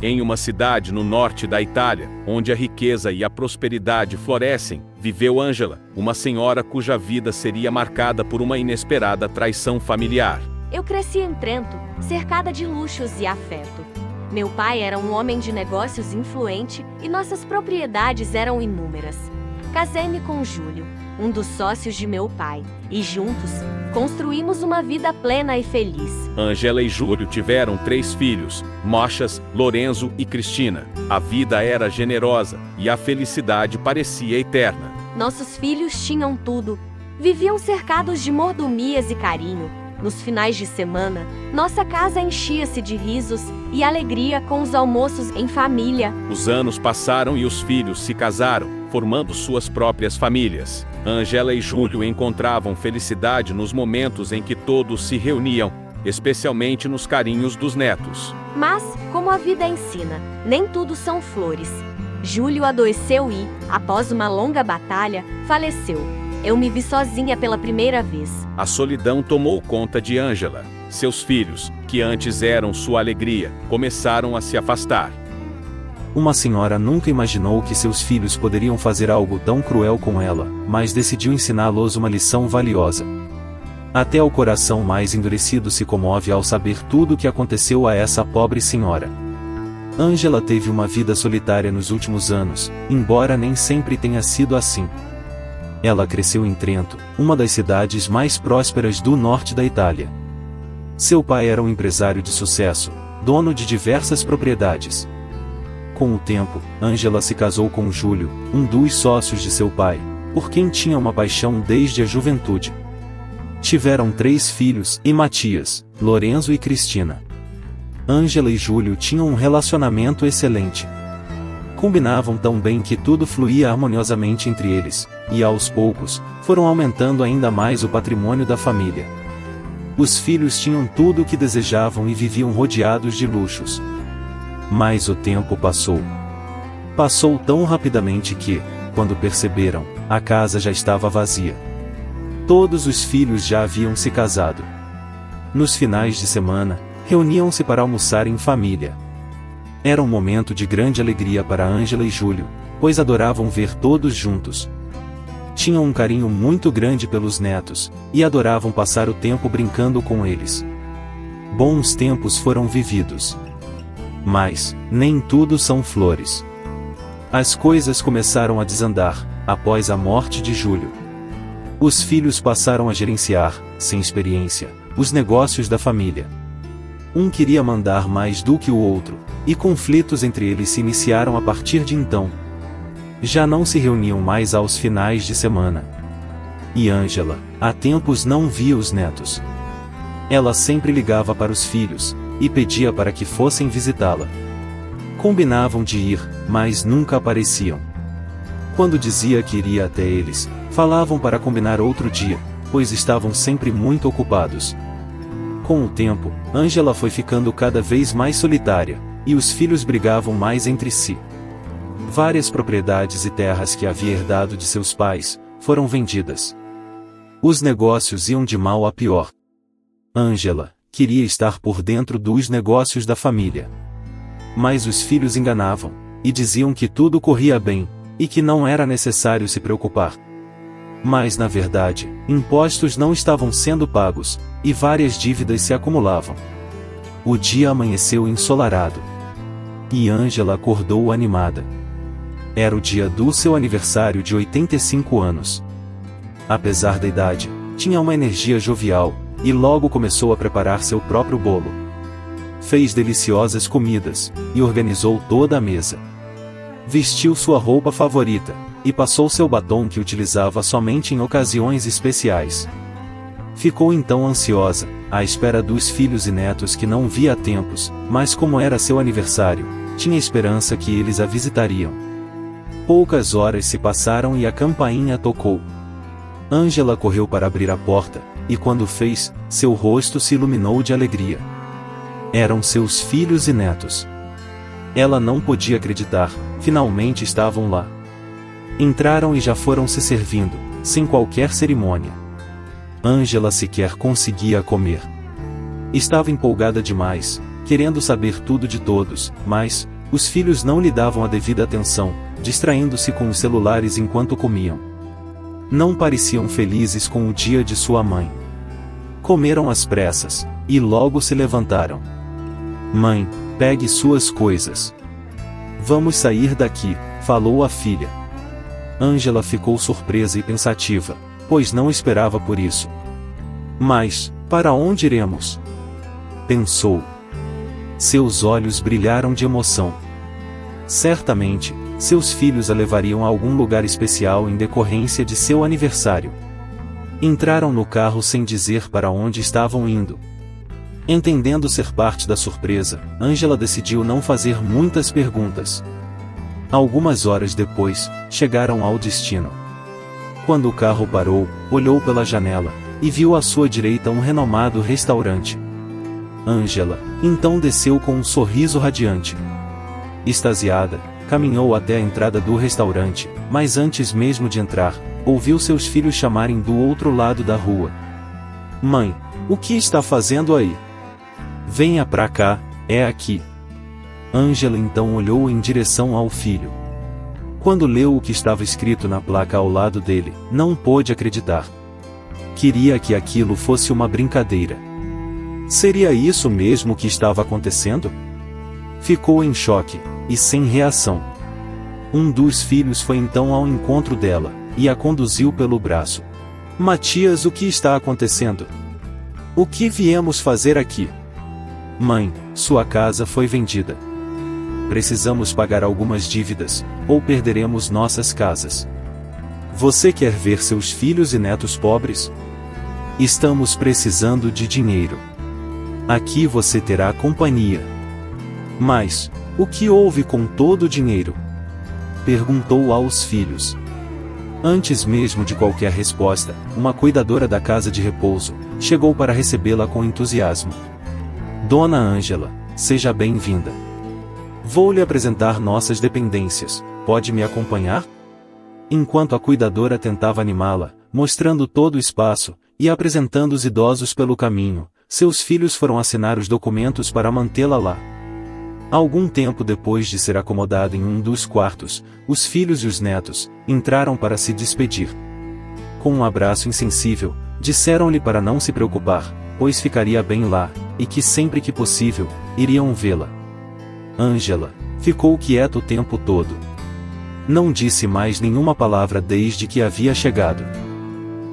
Em uma cidade no norte da Itália, onde a riqueza e a prosperidade florescem, viveu Angela, uma senhora cuja vida seria marcada por uma inesperada traição familiar. Eu cresci em Trento, cercada de luxos e afeto. Meu pai era um homem de negócios influente e nossas propriedades eram inúmeras. Casei-me com Júlio, um dos sócios de meu pai, e juntos, construímos uma vida plena e feliz. Angela e Júlio tiveram 3 filhos, Mochas, Lorenzo e Cristina. A vida era generosa e a felicidade parecia eterna. Nossos filhos tinham tudo. Viviam cercados de mordomias e carinho. Nos finais de semana, nossa casa enchia-se de risos e alegria com os almoços em família. Os anos passaram e os filhos se casaram, formando suas próprias famílias. Angela e Júlio encontravam felicidade nos momentos em que todos se reuniam, especialmente nos carinhos dos netos. Mas, como a vida ensina, nem tudo são flores. Júlio adoeceu e, após uma longa batalha, faleceu. Eu me vi sozinha pela primeira vez. A solidão tomou conta de Angela. Seus filhos, que antes eram sua alegria, começaram a se afastar. Uma senhora nunca imaginou que seus filhos poderiam fazer algo tão cruel com ela, mas decidiu ensiná-los uma lição valiosa. Até o coração mais endurecido se comove ao saber tudo o que aconteceu a essa pobre senhora. Angela teve uma vida solitária nos últimos anos, embora nem sempre tenha sido assim. Ela cresceu em Trento, uma das cidades mais prósperas do norte da Itália. Seu pai era um empresário de sucesso, dono de diversas propriedades. Com o tempo, Angela se casou com Júlio, um dos sócios de seu pai, por quem tinha uma paixão desde a juventude. Tiveram 3 filhos, e Matias, Lorenzo e Cristina. Angela e Júlio tinham um relacionamento excelente. Combinavam tão bem que tudo fluía harmoniosamente entre eles, e aos poucos, foram aumentando ainda mais o patrimônio da família. Os filhos tinham tudo o que desejavam e viviam rodeados de luxos. Mas o tempo passou. Passou tão rapidamente que, quando perceberam, a casa já estava vazia. Todos os filhos já haviam se casado. Nos finais de semana, reuniam-se para almoçar em família. Era um momento de grande alegria para Angela e Júlio, pois adoravam ver todos juntos. Tinham um carinho muito grande pelos netos, e adoravam passar o tempo brincando com eles. Bons tempos foram vividos. Mas, nem tudo são flores. As coisas começaram a desandar, após a morte de Júlio. Os filhos passaram a gerenciar, sem experiência, os negócios da família. Um queria mandar mais do que o outro, e conflitos entre eles se iniciaram a partir de então. Já não se reuniam mais aos finais de semana. E Angela, há tempos não via os netos. Ela sempre ligava para os filhos, e pedia para que fossem visitá-la. Combinavam de ir, mas nunca apareciam. Quando dizia que iria até eles, falavam para combinar outro dia, pois estavam sempre muito ocupados. Com o tempo, Angela foi ficando cada vez mais solitária, e os filhos brigavam mais entre si. Várias propriedades e terras que havia herdado de seus pais, foram vendidas. Os negócios iam de mal a pior. Angela queria estar por dentro dos negócios da família. Mas os filhos enganavam, e diziam que tudo corria bem, e que não era necessário se preocupar. Mas na verdade, impostos não estavam sendo pagos, e várias dívidas se acumulavam. O dia amanheceu ensolarado. E Angela acordou animada. Era o dia do seu aniversário de 85 anos. Apesar da idade, tinha uma energia jovial, e logo começou a preparar seu próprio bolo. Fez deliciosas comidas, e organizou toda a mesa. Vestiu sua roupa favorita, e passou seu batom que utilizava somente em ocasiões especiais. Ficou então ansiosa, à espera dos filhos e netos que não via há tempos, mas como era seu aniversário, tinha esperança que eles a visitariam. Poucas horas se passaram e a campainha tocou. Angela correu para abrir a porta, e quando fez, seu rosto se iluminou de alegria. Eram seus filhos e netos. Ela não podia acreditar, finalmente estavam lá. Entraram e já foram se servindo, sem qualquer cerimônia. Angela sequer conseguia comer. Estava empolgada demais, querendo saber tudo de todos, mas os filhos não lhe davam a devida atenção, distraindo-se com os celulares enquanto comiam. Não pareciam felizes com o dia de sua mãe. Comeram às pressas, e logo se levantaram. Mãe, pegue suas coisas. Vamos sair daqui, falou a filha. Ângela ficou surpresa e pensativa, pois não esperava por isso. Mas, para onde iremos? Pensou. Seus olhos brilharam de emoção. Certamente, seus filhos a levariam a algum lugar especial em decorrência de seu aniversário. Entraram no carro sem dizer para onde estavam indo. Entendendo ser parte da surpresa, Ângela decidiu não fazer muitas perguntas. Algumas horas depois, chegaram ao destino. Quando o carro parou, olhou pela janela, e viu à sua direita um renomado restaurante. Ângela, então desceu com um sorriso radiante. Extasiada, caminhou até a entrada do restaurante, mas antes mesmo de entrar, ouviu seus filhos chamarem do outro lado da rua. Mãe, o que está fazendo aí? Venha pra cá, é aqui. Ângela então olhou em direção ao filho. Quando leu o que estava escrito na placa ao lado dele, não pôde acreditar. Queria que aquilo fosse uma brincadeira. Seria isso mesmo que estava acontecendo? Ficou em choque, e sem reação. Um dos filhos foi então ao encontro dela, e a conduziu pelo braço. Matias, o que está acontecendo? O que viemos fazer aqui? Mãe, sua casa foi vendida. Precisamos pagar algumas dívidas, ou perderemos nossas casas. Você quer ver seus filhos e netos pobres? Estamos precisando de dinheiro. Aqui você terá companhia. Mas, o que houve com todo o dinheiro? Perguntou aos filhos. Antes mesmo de qualquer resposta, uma cuidadora da casa de repouso chegou para recebê-la com entusiasmo. Dona Ângela, seja bem-vinda. Vou lhe apresentar nossas dependências, pode me acompanhar? Enquanto a cuidadora tentava animá-la, mostrando todo o espaço, e apresentando os idosos pelo caminho, seus filhos foram assinar os documentos para mantê-la lá. Algum tempo depois de ser acomodada em um dos quartos, os filhos e os netos entraram para se despedir. Com um abraço insensível, disseram-lhe para não se preocupar, pois ficaria bem lá, e que sempre que possível, iriam vê-la. Ângela ficou quieta o tempo todo. Não disse mais nenhuma palavra desde que havia chegado.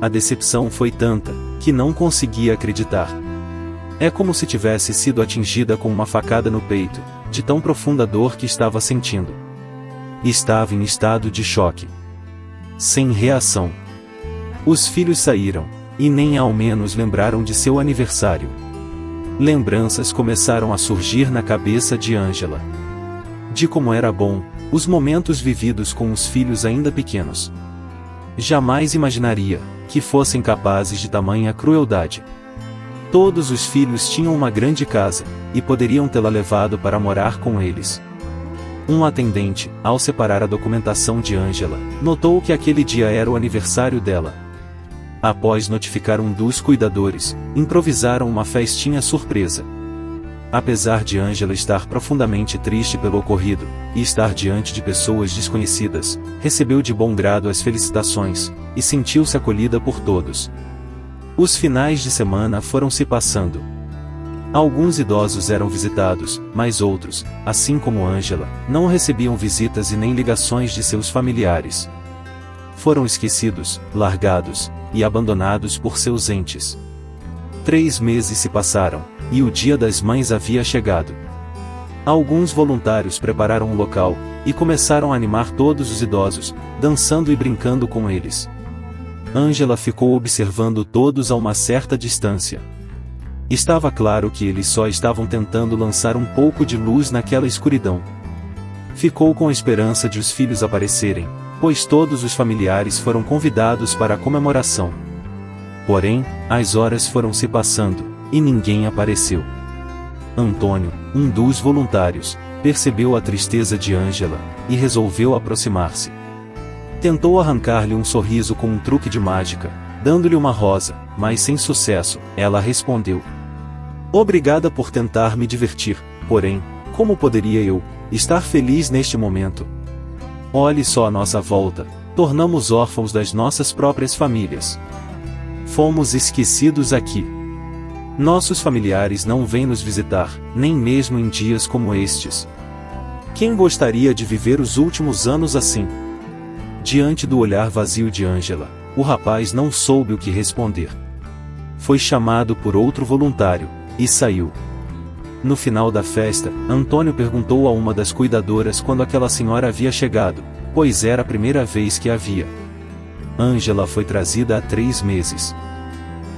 A decepção foi tanta, que não conseguia acreditar. É como se tivesse sido atingida com uma facada no peito, de tão profunda dor que estava sentindo. Estava em estado de choque. Sem reação. Os filhos saíram, e nem ao menos lembraram de seu aniversário. Lembranças começaram a surgir na cabeça de Ângela. De como era bom, os momentos vividos com os filhos ainda pequenos. Jamais imaginaria que fossem capazes de tamanha crueldade. Todos os filhos tinham uma grande casa, e poderiam tê-la levado para morar com eles. Um atendente, ao separar a documentação de Ângela, notou que aquele dia era o aniversário dela. Após notificar um dos cuidadores, improvisaram uma festinha surpresa. Apesar de Ângela estar profundamente triste pelo ocorrido, e estar diante de pessoas desconhecidas, recebeu de bom grado as felicitações, e sentiu-se acolhida por todos. Os finais de semana foram se passando. Alguns idosos eram visitados, mas outros, assim como Ângela, não recebiam visitas e nem ligações de seus familiares. Foram esquecidos, largados, e abandonados por seus entes. 3 meses se passaram, e o Dia das Mães havia chegado. Alguns voluntários prepararam um local, e começaram a animar todos os idosos, dançando e brincando com eles. Ângela ficou observando todos a uma certa distância. Estava claro que eles só estavam tentando lançar um pouco de luz naquela escuridão. Ficou com a esperança de os filhos aparecerem, pois todos os familiares foram convidados para a comemoração. Porém, as horas foram se passando, e ninguém apareceu. Antônio, um dos voluntários, percebeu a tristeza de Ângela, e resolveu aproximar-se. Tentou arrancar-lhe um sorriso com um truque de mágica, dando-lhe uma rosa, mas sem sucesso. Ela respondeu: Obrigada por tentar me divertir, porém, como poderia eu estar feliz neste momento? Olhe só a nossa volta, tornamos órfãos das nossas próprias famílias. Fomos esquecidos aqui. Nossos familiares não vêm nos visitar, nem mesmo em dias como estes. Quem gostaria de viver os últimos anos assim? Diante do olhar vazio de Angela, o rapaz não soube o que responder. Foi chamado por outro voluntário, e saiu. No final da festa, Antônio perguntou a uma das cuidadoras quando aquela senhora havia chegado, pois era a primeira vez que a via. Angela foi trazida há 3 meses.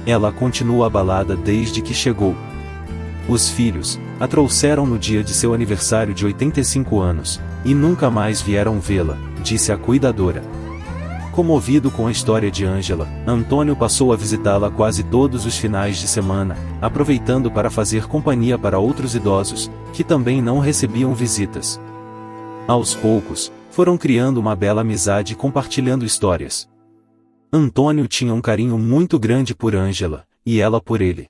Ela continua abalada desde que chegou. Os filhos a trouxeram no dia de seu aniversário de 85 anos, e nunca mais vieram vê-la, disse a cuidadora. Comovido com a história de Angela, Antônio passou a visitá-la quase todos os finais de semana, aproveitando para fazer companhia para outros idosos, que também não recebiam visitas. Aos poucos, foram criando uma bela amizade e compartilhando histórias. Antônio tinha um carinho muito grande por Angela, e ela por ele.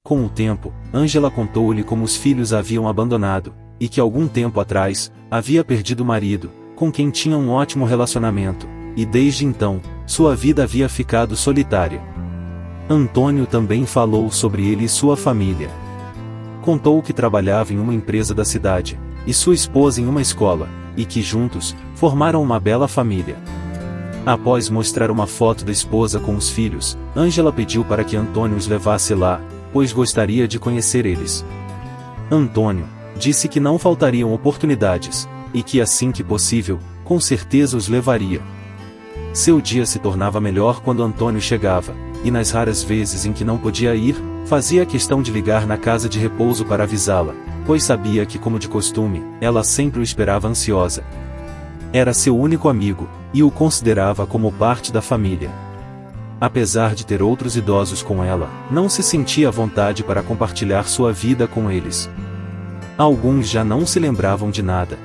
Com o tempo, Angela contou-lhe como os filhos a haviam abandonado, e que algum tempo atrás, havia perdido o marido, com quem tinha um ótimo relacionamento, e desde então, sua vida havia ficado solitária. Antônio também falou sobre ele e sua família. Contou que trabalhava em uma empresa da cidade, e sua esposa em uma escola, e que juntos, formaram uma bela família. Após mostrar uma foto da esposa com os filhos, Angela pediu para que Antônio os levasse lá, pois gostaria de conhecer eles. Antônio disse que não faltariam oportunidades, e que assim que possível, com certeza os levaria. Seu dia se tornava melhor quando Antônio chegava, e nas raras vezes em que não podia ir, fazia questão de ligar na casa de repouso para avisá-la, pois sabia que, como de costume, ela sempre o esperava ansiosa. Era seu único amigo, e o considerava como parte da família. Apesar de ter outros idosos com ela, não se sentia à vontade para compartilhar sua vida com eles. Alguns já não se lembravam de nada.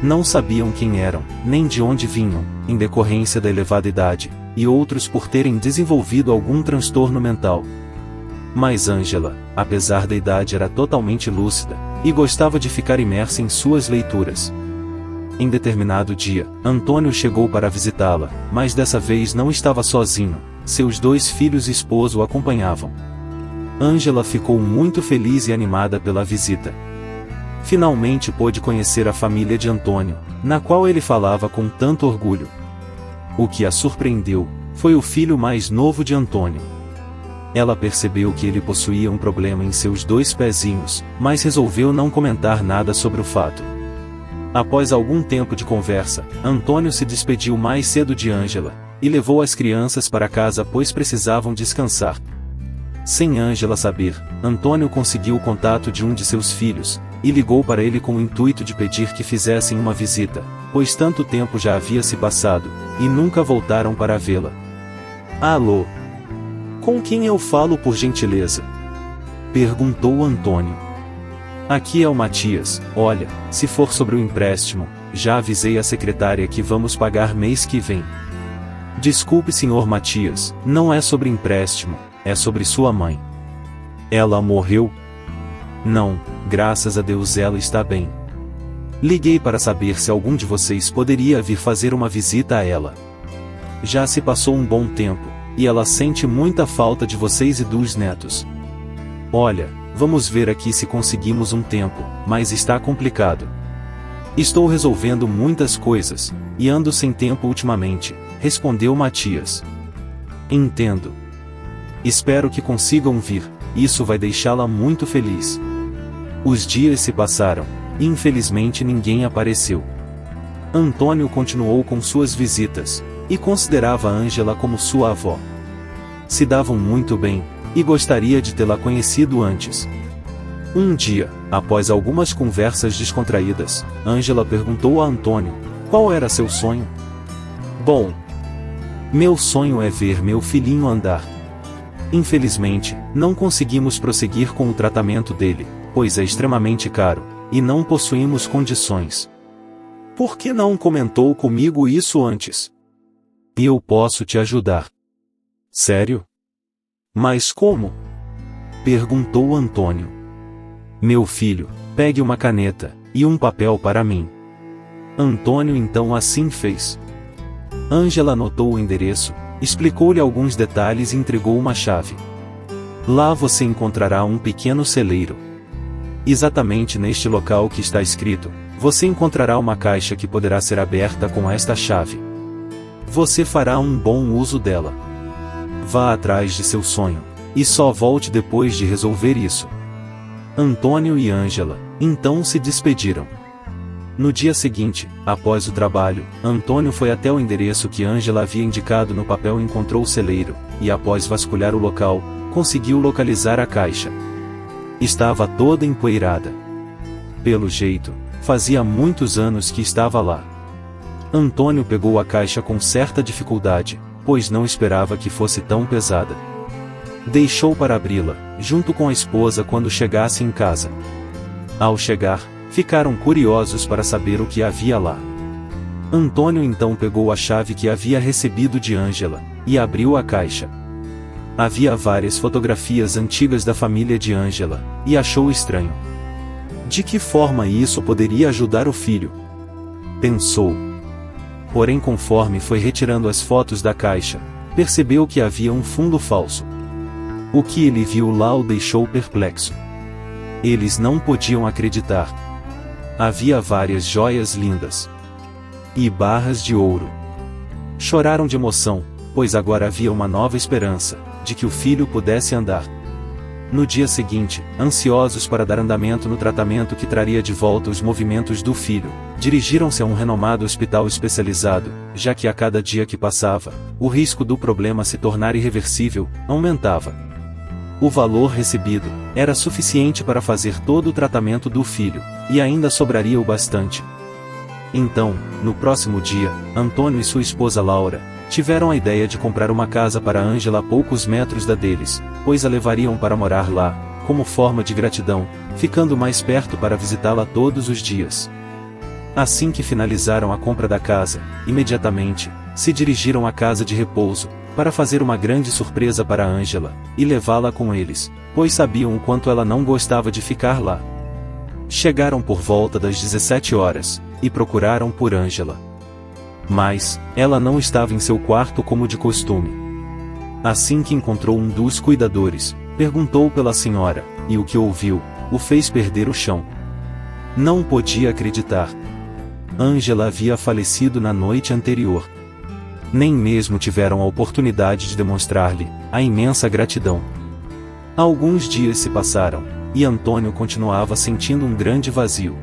Não sabiam quem eram, nem de onde vinham, em decorrência da elevada idade, e outros por terem desenvolvido algum transtorno mental. Mas Angela, apesar da idade, era totalmente lúcida, e gostava de ficar imersa em suas leituras. Em determinado dia, Antônio chegou para visitá-la, mas dessa vez não estava sozinho, seus 2 filhos e esposo o acompanhavam. Angela ficou muito feliz e animada pela visita. Finalmente pôde conhecer a família de Antônio, na qual ele falava com tanto orgulho. O que a surpreendeu foi o filho mais novo de Antônio. Ela percebeu que ele possuía um problema em seus 2 pezinhos, mas resolveu não comentar nada sobre o fato. Após algum tempo de conversa, Antônio se despediu mais cedo de Angela, e levou as crianças para casa pois precisavam descansar. Sem Angela saber, Antônio conseguiu o contato de um de seus filhos, e ligou para ele com o intuito de pedir que fizessem uma visita, pois tanto tempo já havia se passado, e nunca voltaram para vê-la. Alô? Com quem eu falo, por gentileza? Perguntou Antônio. Aqui é o Matias. Olha, se for sobre o empréstimo, já avisei a secretária que vamos pagar mês que vem. Desculpe, senhor Matias, não é sobre empréstimo, é sobre sua mãe. Ela morreu? Não, graças a Deus ela está bem. Liguei para saber se algum de vocês poderia vir fazer uma visita a ela. Já se passou um bom tempo, e ela sente muita falta de vocês e dos netos. Olha, vamos ver aqui se conseguimos um tempo, mas está complicado. Estou resolvendo muitas coisas, e ando sem tempo ultimamente, respondeu Matias. Entendo. Espero que consigam vir, isso vai deixá-la muito feliz. Os dias se passaram, e infelizmente ninguém apareceu. Antônio continuou com suas visitas, e considerava Angela como sua avó. Se davam muito bem, e gostaria de tê-la conhecido antes. Um dia, após algumas conversas descontraídas, Angela perguntou a Antônio, qual era seu sonho? Bom, meu sonho é ver meu filhinho andar. Infelizmente, não conseguimos prosseguir com o tratamento dele, pois é extremamente caro, e não possuímos condições. Por que não comentou comigo isso antes? Eu posso te ajudar. Sério? Mas como? Perguntou Antônio. Meu filho, pegue uma caneta e um papel para mim. Antônio então assim fez. Ângela anotou o endereço, explicou-lhe alguns detalhes e entregou uma chave. Lá você encontrará um pequeno celeiro. Exatamente neste local que está escrito, você encontrará uma caixa que poderá ser aberta com esta chave. Você fará um bom uso dela. Vá atrás de seu sonho, e só volte depois de resolver isso. Antônio e Ângela, então se despediram. No dia seguinte, após o trabalho, Antônio foi até o endereço que Ângela havia indicado no papel e encontrou o celeiro, e após vasculhar o local, conseguiu localizar a caixa. Estava toda empoeirada. Pelo jeito, fazia muitos anos que estava lá. Antônio pegou a caixa com certa dificuldade, pois não esperava que fosse tão pesada. Deixou para abri-la, junto com a esposa quando chegasse em casa. Ao chegar, ficaram curiosos para saber o que havia lá. Antônio então pegou a chave que havia recebido de Ângela, e abriu a caixa. Havia várias fotografias antigas da família de Ângela, e achou estranho. De que forma isso poderia ajudar o filho? Pensou. Porém, conforme foi retirando as fotos da caixa, percebeu que havia um fundo falso. O que ele viu lá o deixou perplexo. Eles não podiam acreditar. Havia várias joias lindas e barras de ouro. Choraram de emoção, pois agora havia uma nova esperança, de que o filho pudesse andar. No dia seguinte, ansiosos para dar andamento no tratamento que traria de volta os movimentos do filho, dirigiram-se a um renomado hospital especializado, já que a cada dia que passava, o risco do problema se tornar irreversível aumentava. O valor recebido era suficiente para fazer todo o tratamento do filho, e ainda sobraria o bastante. Então, no próximo dia, Antônio e sua esposa Laura tiveram a ideia de comprar uma casa para Ângela a poucos metros da deles, pois a levariam para morar lá, como forma de gratidão, ficando mais perto para visitá-la todos os dias. Assim que finalizaram a compra da casa, imediatamente, se dirigiram à casa de repouso, para fazer uma grande surpresa para Ângela, e levá-la com eles, pois sabiam o quanto ela não gostava de ficar lá. Chegaram por volta das 17 horas, e procuraram por Ângela. Mas, ela não estava em seu quarto como de costume. Assim que encontrou um dos cuidadores, perguntou pela senhora, e o que ouviu, o fez perder o chão. Não podia acreditar. Ângela havia falecido na noite anterior. Nem mesmo tiveram a oportunidade de demonstrar-lhe a imensa gratidão. Alguns dias se passaram, e Antônio continuava sentindo um grande vazio.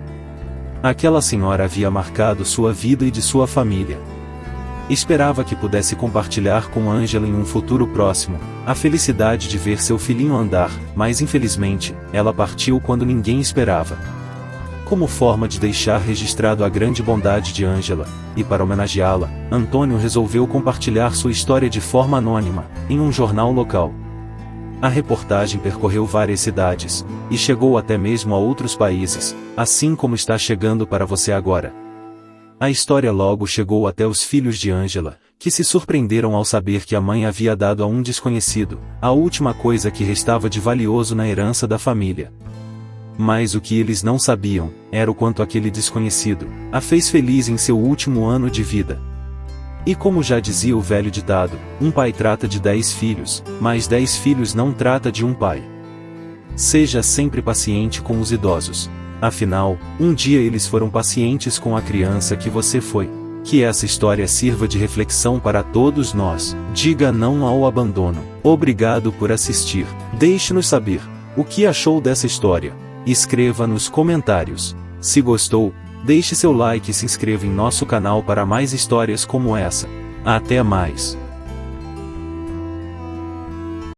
Aquela senhora havia marcado sua vida e de sua família. Esperava que pudesse compartilhar com Ângela em um futuro próximo a felicidade de ver seu filhinho andar, mas infelizmente, ela partiu quando ninguém esperava. Como forma de deixar registrado a grande bondade de Ângela, e para homenageá-la, Antônio resolveu compartilhar sua história de forma anônima, em um jornal local. A reportagem percorreu várias cidades, e chegou até mesmo a outros países, assim como está chegando para você agora. A história logo chegou até os filhos de Ângela, que se surpreenderam ao saber que a mãe havia dado a um desconhecido a última coisa que restava de valioso na herança da família. Mas o que eles não sabiam, era o quanto aquele desconhecido a fez feliz em seu último ano de vida. E como já dizia o velho ditado, um pai trata de 10 filhos, mas 10 filhos não trata de um pai. Seja sempre paciente com os idosos. Afinal, um dia eles foram pacientes com a criança que você foi. Que essa história sirva de reflexão para todos nós. Diga não ao abandono. Obrigado por assistir. Deixe-nos saber o que achou dessa história. Escreva nos comentários. Se gostou, deixe seu like e se inscreva em nosso canal para mais histórias como essa. Até mais!